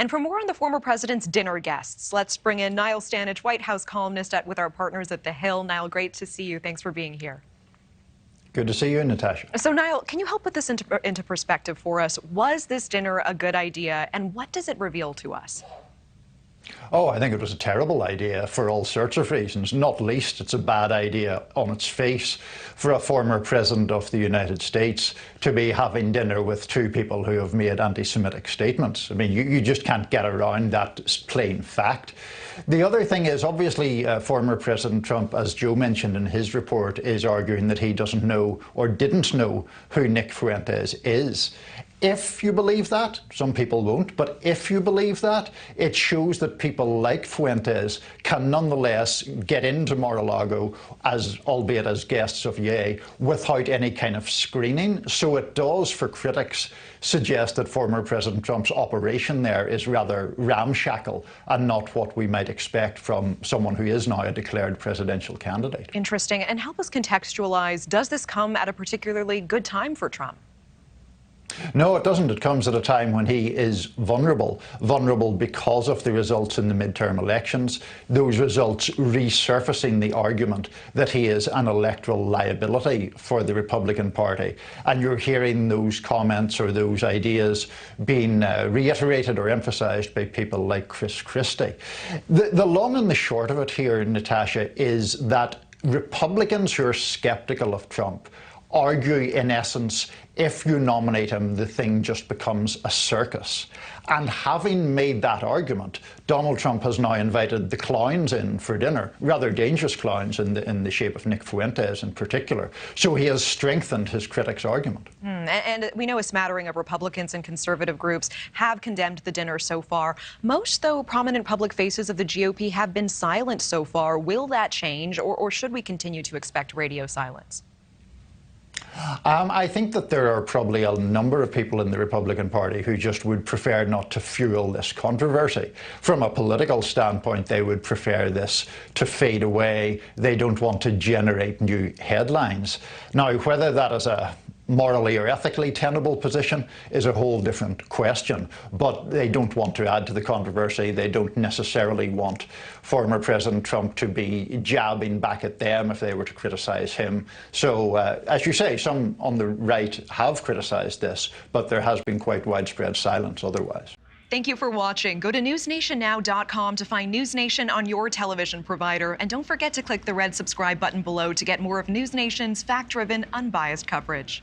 And for more on the former president's dinner guests, let's bring in Niall Stanage, White House columnist with our partners at The Hill. Niall, great to see you. Thanks for being here. Good to see you, Natasha. So, Niall, can you help put this into perspective for us? Was this dinner a good idea, and what does it reveal to us? Oh, I think it was a terrible idea for all sorts of reasons. Not least, it's a bad idea on its face for a former president of the United States to be having dinner with two people who have made anti-Semitic statements. I mean, you just can't get around that plain fact. The other thing is, obviously, former President Trump, as Joe mentioned in his report, is arguing that he doesn't know or didn't know who Nick Fuentes is. If you believe that, some people won't, but if you believe that, it shows that people like Fuentes can nonetheless get into Mar-a-Lago, albeit as guests of Ye, without any kind of screening. So it does, for critics, suggest that former President Trump's operation there is rather ramshackle and not what we might expect from someone who is now a declared presidential candidate. Interesting. And help us contextualize, does this come at a particularly good time for Trump? No, it doesn't. It comes at a time when he is vulnerable because of the results in the midterm elections, those results resurfacing the argument that he is an electoral liability for the Republican Party. And you're hearing those comments or those ideas being reiterated or emphasized by people like Chris Christie. The long and the short of it here, Natasha, is that Republicans who are skeptical of Trump argue, in essence, if you nominate him, the thing just becomes a circus. And having made that argument, Donald Trump has now invited the clowns in for dinner, rather dangerous clowns in the shape of Nick Fuentes in particular. So he has strengthened his critics' argument. And we know a smattering of Republicans and conservative groups have condemned the dinner so far. Most, though, prominent public faces of the GOP have been silent so far. Will that change, or should we continue to expect radio silence? I think that there are probably a number of people in the Republican Party who just would prefer not to fuel this controversy. From a political standpoint, they would prefer this to fade away. They don't want to generate new headlines. Now, whether that is a morally or ethically tenable position is a whole different question, but they don't want to add to the controversy. They don't necessarily want former President Trump to be jabbing back at them if they were to criticize him. So, as you say, some on the right have criticized this, but there has been quite widespread silence otherwise. Thank you for watching. Go to newsnationnow.com to find News Nation on your television provider. And don't forget to click the red subscribe button below to get more of News Nation's fact-driven, unbiased coverage.